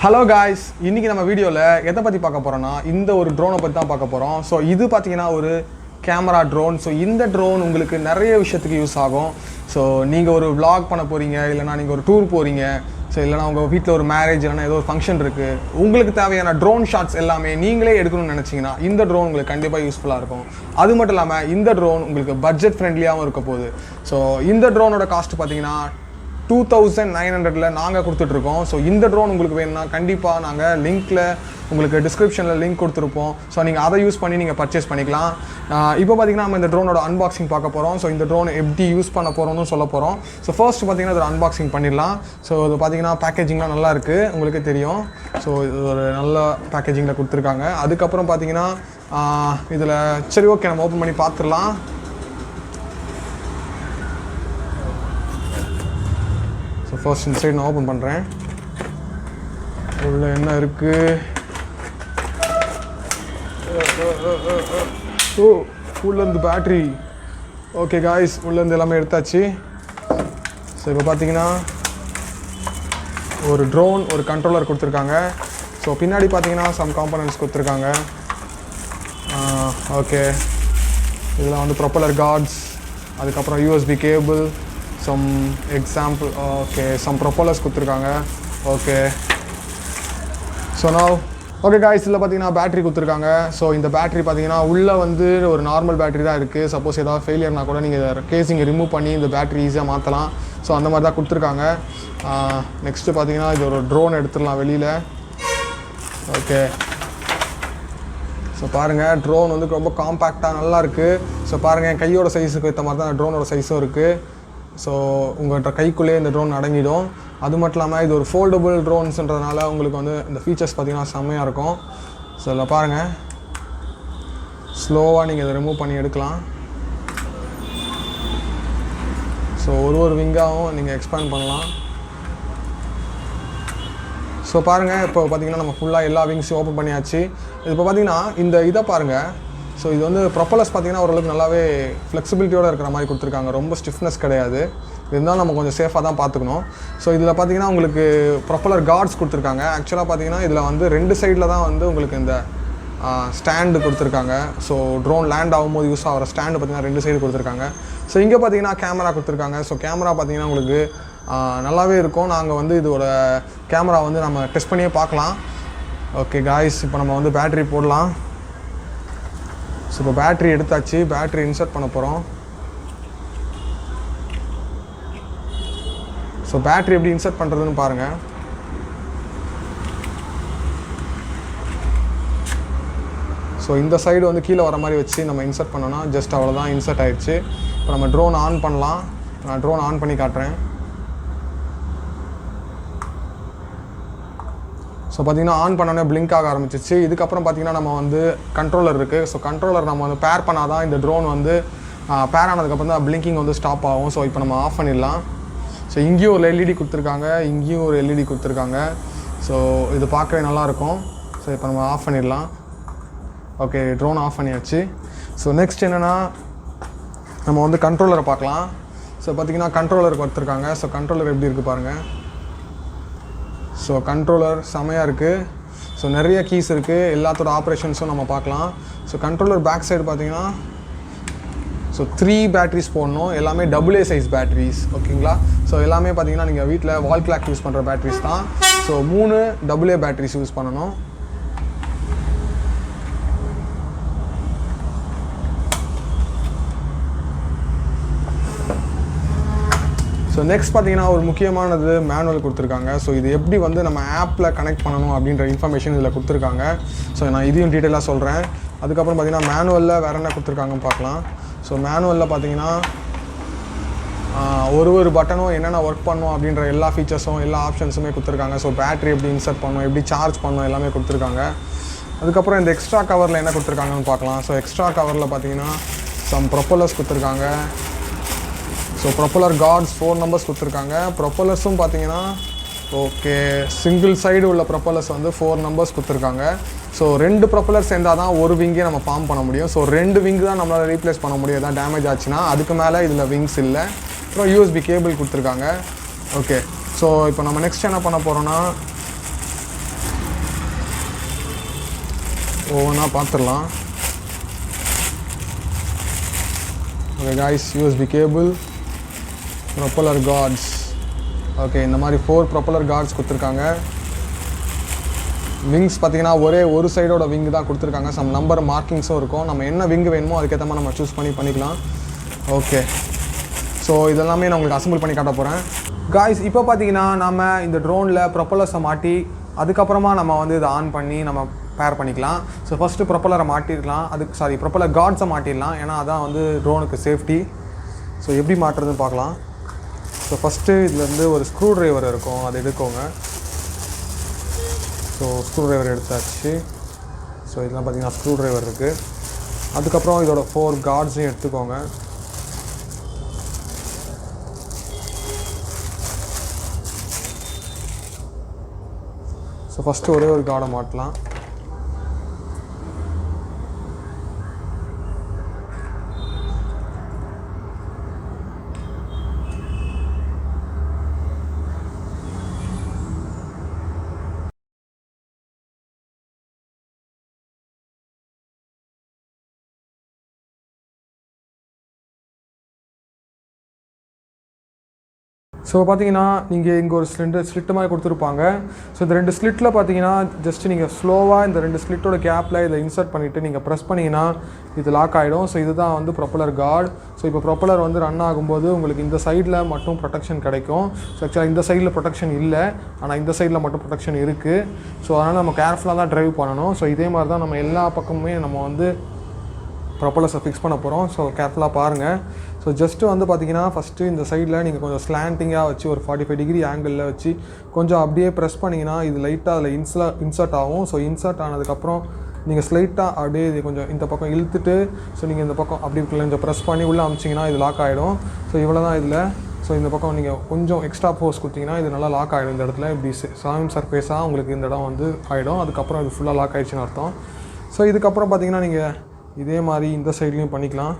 Hello guys, இன்னைக்கு நம்ம வீடியோல எதை பத்தி பார்க்க போறோம்னா இந்த ஒரு ட்ரோனை பத்தி தான் பார்க்க போறோம். சோ இது பாத்தீங்கன்னா ஒரு கேமரா ட்ரோன். சோ இந்த ட்ரோன் உங்களுக்கு நிறைய விஷயத்துக்கு யூஸ் ஆகும். சோ நீங்க ஒரு vlog பண்ண போறீங்க இல்லனா நீங்க ஒரு டூர் போறீங்க. சோ இல்லனா உங்க வீட்ல ஒரு மேரேஜ் இல்லனா ஏதோ ஒரு ஃபங்க்ஷன் இருக்கு. உங்களுக்கு தேவையான ட்ரோன் ஷாட்ஸ் எல்லாமே நீங்களே எடுக்கணும்னு நினைச்சீங்கன்னா இந்த ட்ரோன் உங்களுக்கு கண்டிப்பா யூஸ்ஃபுல்லா இருக்கும். அது மட்டும் இல்லாம இந்த ட்ரோன் உங்களுக்கு பட்ஜெட் ஃப்ரெண்ட்லியாவும் இருக்க போகுது. சோ இந்த ட்ரோனோட காஸ்ட் பாத்தீங்கன்னா 2900ல நாங்கள் கொடுத்துட்ருக்கோம். ஸோ இந்த ட்ரோன் உங்களுக்கு வேணும்னா கண்டிப்பாக நாங்கள் லிங்க்கில் உங்களுக்கு டிஸ்கிரிப்ஷனில் லிங்க் கொடுத்துருப்போம். ஸோ நீங்கள் அதை யூஸ் பண்ணி நீங்கள் பர்ச்சேஸ் பண்ணிக்கலாம். இப்போ பார்த்தீங்கன்னா நம்ம இந்த ட்ரோனோட அன்பாக்சிங் பார்க்க போகிறோம். ஸோ இந்த ட்ரோன் எப்படி யூஸ் பண்ண போகிறோம்னு சொல்ல போகிறோம். ஸோ ஃபர்ஸ்ட் பார்த்தீங்கன்னா இது அன்பாக்சிங் பண்ணிடலாம். ஸோ இது பார்த்தீங்கன்னா பேக்கேஜிங்லாம் நல்லா இருக்குது, உங்களுக்கே தெரியும். ஸோ இது ஒரு நல்ல பேக்கேஜிங்கில் கொடுத்துருக்காங்க. அதுக்கப்புறம் பார்த்தீங்கன்னா இதில் சரி ஓகே நம்ம ஓப்பன் பண்ணி பார்த்துடலாம். ஃபர்ஸ்ட் இந்த சைடு நான் ஓப்பன் பண்ணுறேன். உள்ள என்ன இருக்குது? ஓ உள்ளேருந்து பேட்ரி. ஓகே காய்ஸ், உள்ளேருந்து எல்லாமே எடுத்தாச்சு. ஸோ இப்போ பார்த்தீங்கன்னா ஒரு ட்ரோன், ஒரு கண்ட்ரோலர் கொடுத்துருக்காங்க. ஸோ பின்னாடி பார்த்தீங்கன்னா சம் காம்பனன்ட்ஸ் கொடுத்துருக்காங்க. ஓகே, இதில் வந்து ப்ரொப்பலர் கார்ட்ஸ், அதுக்கப்புறம் USB cable, some example, okay, some propellers கொடுத்துருக்காங்க. ஓகே, ஸோ நான் ஓகே காய்ஸ், இதில் பார்த்தீங்கன்னா பேட்ரி கொடுத்துருக்காங்க. ஸோ இந்த பேட்ரி பார்த்தீங்கன்னா உள்ளே வந்து ஒரு நார்மல் பேட்ரி தான் இருக்குது. சப்போஸ் ஏதாவது ஃபெயிலியர்னா கூட நீங்கள் கேசிங்கை ரிமூவ் பண்ணி இந்த பேட்ரி ஈஸியாக மாற்றலாம். ஸோ அந்த மாதிரி தான் கொடுத்துருக்காங்க. நெக்ஸ்ட்டு பார்த்தீங்கன்னா இது ஒரு ட்ரோன் எடுத்துடலாம் வெளியில். ஓகே, ஸோ பாருங்கள் ட்ரோன் வந்து ரொம்ப காம்பேக்டாக நல்லா இருக்குது. ஸோ பாருங்கள் என் கையோட சைஸுக்கு ஏற்ற மாதிரி தான் ட்ரோனோட சைஸும் இருக்குது. ஸோ உங்கள்கிட்ட கைக்குள்ளேயே இந்த ட்ரோன் அடங்கிடும். அது மட்டும் இல்லாமல் இது ஒரு ஃபோல்டபுள் ட்ரோன்ஸ்ன்றதுனால உங்களுக்கு வந்து இந்த ஃபீச்சர்ஸ் பார்த்திங்கன்னா செம்மையாக இருக்கும். ஸோ இதில் பாருங்கள், ஸ்லோவாக நீங்கள் இதை ரிமூவ் பண்ணி எடுக்கலாம். ஸோ ஒரு விங்காகவும் நீங்கள் எக்ஸ்பேண்ட் பண்ணலாம். ஸோ பாருங்கள், இப்போ பார்த்திங்கன்னா நம்ம ஃபுல்லாக எல்லா விங்ஸையும் ஓப்பன் பண்ணியாச்சு. இப்போ பார்த்திங்கன்னா இந்த இதை பாருங்கள். ஸோ இது வந்து ப்ரொப்பலர்ஸ் பார்த்திங்கன்னா ஓரளவுக்கு நல்லாவே ஃப்ளெக்சிபிலிட்டியோடு இருக்கிற மாதிரி கொடுத்துருக்காங்க. ரொம்ப ஸ்டிஃப்னஸ் கிடையாது. இருந்தாலும் நம்ம கொஞ்சம் சேஃபாக தான் பார்த்துக்கணும். ஸோ இதில் பார்த்திங்கன்னா உங்களுக்கு ப்ரொப்பலர் கார்ட்ஸ் கொடுத்துருக்காங்க. ஆக்சுவலாக பார்த்திங்கன்னா இதில் வந்து 2 சைடில் தான் வந்து உங்களுக்கு இந்த ஸ்டாண்டு கொடுத்துருக்காங்க. ஸோ ட்ரோன் லேண்ட் ஆகும்போது யூஸ் ஆகிற ஸ்டாண்டு பார்த்திங்கன்னா 2 சைடு கொடுத்துருக்காங்க. ஸோ இங்கே பார்த்திங்கன்னா கேமரா கொடுத்துருக்காங்க. ஸோ கேமரா பார்த்திங்கன்னா உங்களுக்கு நல்லாவே இருக்கும். நாங்கள் வந்து இதோட கேமரா வந்து நம்ம டெஸ்ட் பண்ணியே பார்க்கலாம். ஓகே காய்ஸ், இப்போ நம்ம வந்து பேட்ரி போடலாம். ஸோ இப்போ பேட்ரி எடுத்தாச்சு, பேட்ரி இன்சர்ட் பண்ண போகிறோம். ஸோ பேட்ரி எப்படி இன்சர்ட் பண்ணுறதுன்னு பாருங்கள். ஸோ இந்த சைடு வந்து கீழே வர மாதிரி வச்சு நம்ம இன்சர்ட் பண்ணோன்னா ஜஸ்ட் அவ்வளோதான், இன்சர்ட் ஆகிடுச்சு. இப்போ நம்ம ட்ரோன் ஆன் பண்ணலாம். நான் ட்ரோன் ஆன் பண்ணி காட்டுறேன். ஸோ பார்த்திங்கன்னா ஆன் பண்ணோன்னே பிளிங்க் ஆக ஆரம்பிச்சிச்சு. இதுக்கப்புறம் பார்த்திங்கன்னா நம்ம வந்து கண்ட்ரோலர் இருக்குது. ஸோ கண்ட்ரோலர் நம்ம வந்து பேர் பண்ணால் தான் இந்த ட்ரோன் வந்து பேர் ஆனதுக்கப்புறம் தான் பிளிங்கிங் வந்து ஸ்டாப் ஆகும். ஸோ இப்போ நம்ம ஆஃப் பண்ணிடலாம். ஸோ இங்கேயும் ஒரு எல்இடி கொடுத்துருக்காங்க, இங்கேயும் ஒரு எல்இடி கொடுத்துருக்காங்க. ஸோ இது பார்க்கவே நல்லாயிருக்கும். ஸோ இப்போ நம்ம ஆஃப் பண்ணிடலாம். ஓகே, ட்ரோன் ஆஃப் பண்ணியாச்சு. ஸோ நெக்ஸ்ட் என்னென்னா நம்ம வந்து கண்ட்ரோலரை பார்க்கலாம். ஸோ பார்த்திங்கன்னா கண்ட்ரோலர் கொடுத்துருக்காங்க. ஸோ கண்ட்ரோலர் எப்படி இருக்குது பாருங்கள். ஸோ கண்ட்ரோலர் செமையாக இருக்குது. ஸோ நிறைய கீஸ் இருக்குது, எல்லாத்தோட ஆப்ரேஷன்ஸும் நம்ம பார்க்கலாம். ஸோ கண்ட்ரோலர் பேக் சைடு பார்த்தீங்கன்னா ஸோ 3 பேட்ரிஸ் போடணும். எல்லாமே AA சைஸ் பேட்ரிஸ், ஓகேங்களா. ஸோ எல்லாமே பார்த்தீங்கன்னா நீங்கள் வீட்டில் வால் கிளாக் யூஸ் பண்ணுற பேட்ரிஸ் தான். ஸோ 3 AA பேட்ரிஸ் யூஸ் பண்ணணும். ஸோ நெக்ஸ்ட் பார்த்தீங்கன்னா ஒரு முக்கியமானது மேனுவல் கொடுத்துருக்காங்க. ஸோ இது எப்படி வந்து நம்ம ஆப்பில் கனெக்ட் பண்ணணும் அப்படின்ற இன்ஃபர்மேஷன் இதில் கொடுத்துருக்காங்க. ஸோ நான் இதையும் டீட்டெயிலாக சொல்கிறேன். அதுக்கப்புறம் பார்த்தீங்கன்னா மேனுவலில் வேறு என்ன கொடுத்துருக்காங்கன்னு பார்க்கலாம். ஸோ மேனுவலில் பார்த்தீங்கன்னா ஒரு பட்டனும் என்னென்ன ஒர்க் பண்ணணும் அப்படின்ற எல்லா ஃபீச்சர்ஸும் எல்லா ஆப்ஷன்ஸுமே கொடுத்துருக்காங்க. ஸோ பேட்ரி எப்படி இன்சர்ட் பண்ணணும், எப்படி சார்ஜ் பண்ணணும் எல்லாமே கொடுத்துருக்காங்க. அதுக்கப்புறம் இந்த எக்ஸ்ட்ரா கவரில் என்ன கொடுத்துருக்காங்கன்னு பார்க்கலாம். ஸோ எக்ஸ்ட்ரா கவரில் பார்த்தீங்கன்னா சம் ப்ரொப்பலர்ஸ் கொடுத்துருக்காங்க. ஸோ ப்ரொப்பலர் கார்ட்ஸ் 4 நம்பர்ஸ் கொடுத்துருக்காங்க. ப்ரொப்பலர்ஸும் பார்த்தீங்கன்னா ஓகே சிங்கிள் சைடு உள்ள ப்ரொப்பலர்ஸ் வந்து 4 நம்பர்ஸ் கொடுத்துருக்காங்க. ஸோ 2 ப்ரொப்பலர் சேர்ந்தால் தான் ஒரு விங்கே நம்ம ஃபார்ம் பண்ண முடியும். ஸோ 2 விங் தான் நம்மளால் ரீப்ளேஸ் பண்ண முடியும். எதாவது டேமேஜ் ஆச்சுன்னா. அதுக்கு மேலே இதில் விங்ஸ் இல்லை. அப்புறம் யூஎஸ்பி கேபிள் கொடுத்துருக்காங்க. ஓகே, ஸோ இப்போ நம்ம நெக்ஸ்ட் என்ன பண்ண போகிறோன்னா ஒவ்வொன்றா பார்த்துடலாம். Okay guys, USB cable, propeller guards. ஓகே, இந்த மாதிரி 4 ப்ரொப்பலர் கார்ட்ஸ் கொடுத்துருக்காங்க. விங்ஸ் பார்த்தீங்கன்னா ஒரே ஒரு சைடோட விங்கு தான் கொடுத்துருக்காங்க. சம் நம்பர் மார்க்கிங்ஸும் இருக்கும். நம்ம என்ன விங்கு வேணுமோ அதுக்கேற்ற மாதிரி நம்ம சூஸ் பண்ணிக்கலாம். ஓகே, ஸோ இதெல்லாமே நான் உங்களுக்கு அசம்பிள் பண்ணி காட்ட போகிறேன். காய்ஸ், இப்போ பார்த்தீங்கன்னா நம்ம இந்த ட்ரோனில் ப்ரொப்பலர்ஸை மாட்டி அதுக்கப்புறமா நம்ம வந்து இதை ஆன் பண்ணி நம்ம பேர் பண்ணிக்கலாம். ஸோ ஃபஸ்ட்டு ப்ரொப்பலரை மாட்டிடலாம். ப்ரொப்பலர் கார்ட்ஸை மாட்டிடலாம். ஏன்னா அதான் வந்து ட்ரோனுக்கு சேஃப்டி. ஸோ எப்படி மாட்டுறதுன்னு பார்க்கலாம். ஸோ ஃபஸ்ட்டு இதுலேருந்து ஒரு ஸ்க்ரூ ட்ரைவர் இருக்கும், அதை எடுக்கோங்க. ஸோ ஸ்க்ரூ ட்ரைவர் எடுத்தாச்சு. ஸோ இதெல்லாம் பார்த்தீங்கன்னா ஸ்க்ரூ ட்ரைவர் இருக்குது. அதுக்கப்புறம் இதோட 4 கார்ட்ஸையும் எடுத்துக்கோங்க. ஸோ ஃபஸ்ட்டு ஒரே ஒரு கார்டை மாட்டலாம். ஸோ பார்த்தீங்கன்னா நீங்கள் இங்கே ஒரு ஸ்லிட்டு மாதிரி கொடுத்துருப்பாங்க. ஸோ இந்த 2 ஸ்லிட்டில் பார்த்தீங்கன்னா ஜஸ்ட் நீங்கள் ஸ்லோவாக இந்த 2 ஸ்லிட்டோட கேப்பில் இதை இன்சர்ட் பண்ணிவிட்டு நீங்கள் ப்ரெஸ் பண்ணிங்கன்னா இது லாக் ஆகிடும். ஸோ இதுதான் வந்து ப்ரொப்பலர் கார்டு. ஸோ இப்போ ப்ரொப்பலர் வந்து ரன் ஆகும்போது உங்களுக்கு இந்த சைடில் மட்டும் ப்ரொடெக்ஷன் கிடைக்கும். ஸோ ஆக்சுவலாக இந்த சைடில் ப்ரொடெக்ஷன் இல்லை, ஆனால் இந்த சைடில் மட்டும் ப்ரொடெக்ஷன் இருக்குது. ஸோ அதனால் நம்ம கேர்ஃபுல்லாக தான் ட்ரைவ் பண்ணணும். ஸோ இதே மாதிரி தான் நம்ம எல்லா பக்கமுமே நம்ம வந்து ப்ரொப்பலர்ஸை ஃபிக்ஸ் பண்ண போகிறோம். ஸோ கேர்ஃபுல்லாக பாருங்கள். ஸோ ஜஸ்ட்டு வந்து பார்த்தீங்கன்னா ஃபஸ்ட்டு இந்த சைடில் நீங்கள் கொஞ்சம் ஸ்லாண்டிங்காக வச்சு ஒரு 45 டிகிரி ஆங்கிளில் வச்சு கொஞ்சம் அப்படியே ப்ரெஸ் பண்ணிங்கன்னா இது லைட்டாக அதில் இன்சர்ட் ஆகும். ஸோ இன்சர்ட் ஆனதுக்கப்புறம் நீங்கள் ஸ்லைட்டாக அப்படியே இது கொஞ்சம் இந்த பக்கம் இழுத்துட்டு ஸோ நீங்கள் இந்த பக்கம் அப்படி கொஞ்சம் ப்ரெஸ் பண்ணி உள்ளே அமிச்சிங்கன்னா இது லாக் ஆகிடும். ஸோ இவ்வளோ தான் இதில். ஸோ இந்த பக்கம் நீங்கள் கொஞ்சம் எக்ஸ்ட்ரா ஃபோர்ஸ் கொடுத்தீங்கன்னா இது நல்லா லாக் ஆகிடும். இந்த இடத்துல இப்படி சாமி சர்ஃபேஸாக உங்களுக்கு இந்த இடம் வந்து ஆகிடும். அதுக்கப்புறம் இது ஃபுல்லாக லாக் ஆகிடுச்சின்னு அர்த்தம். ஸோ இதுக்கப்புறம் பார்த்தீங்கன்னா நீங்கள் இதே மாதிரி இந்த சைட்லேயும் பண்ணிக்கலாம்.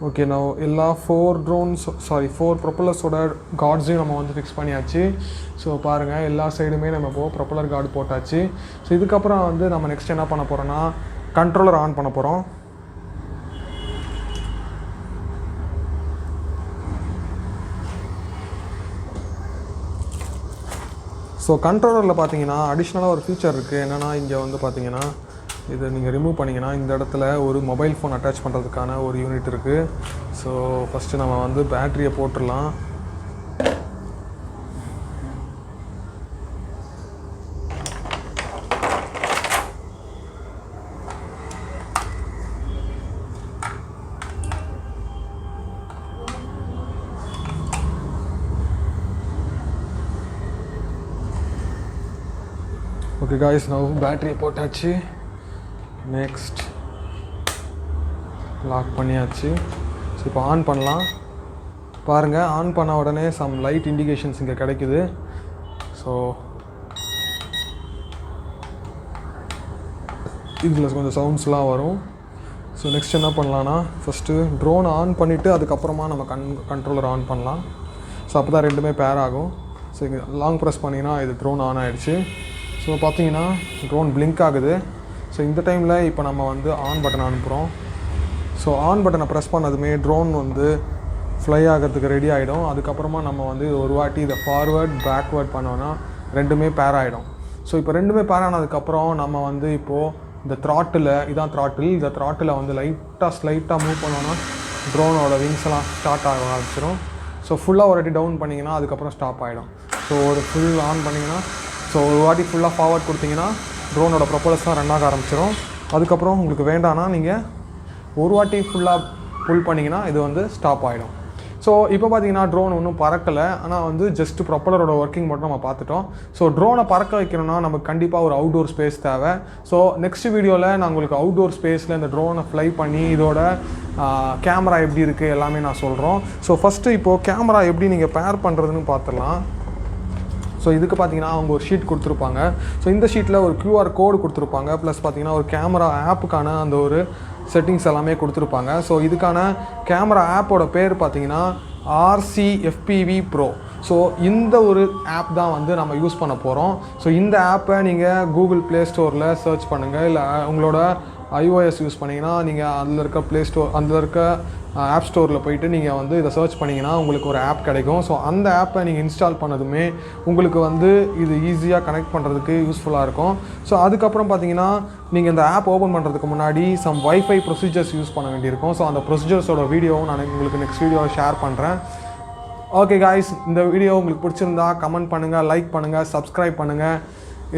ஓகே, நான் எல்லா 4 ப்ரொப்பலர்ஸோட கார்ட்ஸையும் நம்ம வந்து ஃபிக்ஸ் பண்ணியாச்சு. ஸோ பாருங்கள், எல்லா சைடுமே நம்ம இப்போது ப்ரொப்பலர் கார்டு போட்டாச்சு. ஸோ இதுக்கப்புறம் வந்து நம்ம நெக்ஸ்ட் என்ன பண்ண போகிறோன்னா கண்ட்ரோலர் ஆன் பண்ண போகிறோம். ஸோ கண்ட்ரோலரில் பார்த்தீங்கன்னா அடிஷ்னலாக ஒரு ஃபீச்சர் இருக்குது. என்னென்னா இங்கே வந்து பார்த்தீங்கன்னா இதை நீங்கள் ரிமூவ் பண்ணிங்கன்னா இந்த இடத்துல ஒரு மொபைல் ஃபோன் அட்டாச் பண்ணுறதுக்கான ஒரு யூனிட் இருக்குது. ஸோ ஃபஸ்ட்டு நம்ம வந்து பேட்டரியை போட்டுடலாம். ஓகே காய்ஸ், நான் பேட்டரியை போட்டாச்சு. நெக்ஸ்ட் லாக் பண்ணியாச்சு. ஸோ இப்போ ஆன் பண்ணலாம். பாருங்கள், ஆன் பண்ண உடனே சம் லைட் இண்டிகேஷன்ஸ் இங்கே கிடைக்குது. ஸோ இதில் கொஞ்சம் சவுண்ட்ஸ்லாம் வரும். ஸோ நெக்ஸ்ட் என்ன பண்ணலான்னா ஃபஸ்ட்டு ட்ரோன் ஆன் பண்ணிவிட்டு அதுக்கப்புறமா நம்ம கண்ட்ரோலர் ஆன் பண்ணலாம். ஸோ அப்போ தான் ரெண்டுமே பேர் ஆகும். ஸோ இங்கே லாங் ப்ரெஸ் பண்ணிங்கன்னா இது ட்ரோன் ஆன் ஆகிடுச்சு. ஸோ பார்த்தீங்கன்னா ட்ரோன் பிளிங்க் ஆகுது. ஸோ இந்த டைமில் இப்போ நம்ம வந்து ஆன் பட்டன் அனுப்புகிறோம். ஸோ ஆன் பட்டனை ப்ரெஸ் பண்ணதுமே ட்ரோன் வந்து ஃப்ளை ஆகிறதுக்கு ரெடி ஆகிடும். அதுக்கப்புறமா நம்ம வந்து ஒரு வாட்டி இதை ஃபார்வேர்ட் பேக்வேர்ட் பண்ணோன்னா ரெண்டுமே பேர் ஆகிடும். ஸோ இப்போ ரெண்டுமே பேர் ஆனதுக்கப்புறம் நம்ம வந்து இப்போது இந்த த்ராட்டில் இதான் த்ராட்டில், இந்த த்ராட்டில் வந்து ஸ்லைட்டாக மூவ் பண்ணோன்னா ட்ரோனோட விங்ஸ் எல்லாம் ஸ்டார்ட் ஆக ஆரம்பிச்சிடும். ஸோ ஃபுல்லாக ஒரு வாட்டி டவுன் பண்ணிங்கன்னா அதுக்கப்புறம் ஸ்டாப் ஆகிடும். ஸோ ஒரு ஃபுல் ஆன் பண்ணிங்கன்னா ஸோ ஒரு வாட்டி ஃபுல்லாக ஃபார்வர்ட் கொடுத்தீங்கன்னா ட்ரோனோட ப்ரொப்பலர்ஸ்லாம் ரன் ஆக ஆரம்பிச்சிடும். அதுக்கப்புறம் உங்களுக்கு வேண்டாம்னா நீங்கள் ஒரு வாட்டி ஃபுல்லாக புல் பண்ணிங்கன்னா இது வந்து ஸ்டாப் ஆகிடும். ஸோ இப்போ பார்த்தீங்கன்னா ட்ரோன் ஒன்றும் பறக்கலை, ஆனால் வந்து ஜஸ்ட் ப்ரொப்பலரோட ஒர்க்கிங் மட்டும் நம்ம பார்த்துட்டோம். ஸோ ட்ரோனை பறக்க வைக்கணும்னா நமக்கு கண்டிப்பாக ஒரு அவுட்டோர் ஸ்பேஸ் தேவை. ஸோ நெக்ஸ்ட் வீடியோவில் நான் உங்களுக்கு அவுட்டோர் ஸ்பேஸில் இந்த ட்ரோனை ஃப்ளை பண்ணி இதோட கேமரா எப்படி இருக்குது எல்லாமே நான் சொல்கிறோம். ஸோ ஃபஸ்ட்டு இப்போது கேமரா எப்படி நீங்கள் பேர் பண்ணுறதுன்னு பார்த்துடலாம். ஸோ இதுக்கு பார்த்தீங்கன்னா அவங்க ஒரு ஷீட் கொடுத்துருப்பாங்க. ஸோ இந்த ஷீட்டில் ஒரு QR கோடு கொடுத்துருப்பாங்க, ப்ளஸ் பார்த்தீங்கன்னா ஒரு கேமரா ஆப்புக்கான அந்த ஒரு செட்டிங்ஸ் எல்லாமே கொடுத்துருப்பாங்க. ஸோ இதுக்கான கேமரா ஆப்போட பேர் பார்த்தீங்கன்னா Rs1650 Pro. ஸோ இந்த ஒரு ஆப் தான் வந்து நம்ம யூஸ் பண்ண போகிறோம். ஸோ இந்த ஆப்பை நீங்கள் கூகுள் ப்ளே ஸ்டோரில் சர்ச் பண்ணுங்கள், இல்லை உங்களோட iOS யூஸ் பண்ணிங்கன்னா நீங்கள் அதில் இருக்க அதில் இருக்க ஆப் ஸ்டோரில் போயிட்டு நீங்கள் வந்து இதை சர்ச் பண்ணிங்கன்னா உங்களுக்கு ஒரு ஆப் கிடைக்கும். ஸோ அந்த ஆப்பை நீங்கள் இன்ஸ்டால் பண்ணதுமே உங்களுக்கு வந்து இது ஈஸியாக கனெக்ட் பண்ணுறதுக்கு யூஸ்ஃபுல்லாக இருக்கும். ஸோ அதுக்கப்புறம் பார்த்தீங்கன்னா நீங்கள் இந்த ஆப் ஓப்பன் பண்ணுறதுக்கு முன்னாடி சம் வைஃபை ப்ரொசீஜர்ஸ் யூஸ் பண்ண வேண்டியிருக்கும். ஸோ அந்த ப்ரொசீஜர்ஸோட வீடியோவும் நான் உங்களுக்கு நெக்ஸ்ட் வீடியோவில் ஷேர் பண்ணுறேன். ஓகே காய்ஸ், இந்த வீடியோ உங்களுக்கு பிடிச்சிருந்தா கமெண்ட் பண்ணுங்கள், லைக் பண்ணுங்கள், சப்ஸ்கிரைப் பண்ணுங்கள்.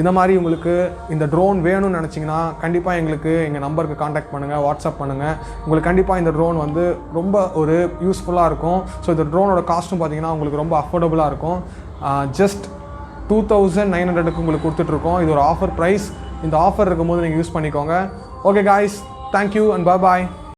இந்த மாதிரி உங்களுக்கு இந்த ட்ரோன் வேணும்னு நினச்சிங்கன்னா கண்டிப்பாக எங்களுக்கு எங்கள் நம்பருக்கு காண்டாக்ட் பண்ணுங்கள், வாட்ஸ்அப் பண்ணுங்கள். உங்களுக்கு கண்டிப்பாக இந்த ட்ரோன் வந்து ரொம்ப ஒரு யூஸ்ஃபுல்லாக இருக்கும். ஸோ இந்த ட்ரோனோட காஸ்ட்டும் பார்த்தீங்கன்னா உங்களுக்கு ரொம்ப அஃபோர்டபுளாக இருக்கும். ஜஸ்ட் 2900க்கு உங்களுக்கு கொடுத்துட்ருக்கோம். இது ஒரு ஆஃபர் ப்ரைஸ். இந்த ஆஃபர் இருக்கும்போது நீங்கள் யூஸ் பண்ணிக்கோங்க. Okay guys, thank you and bye.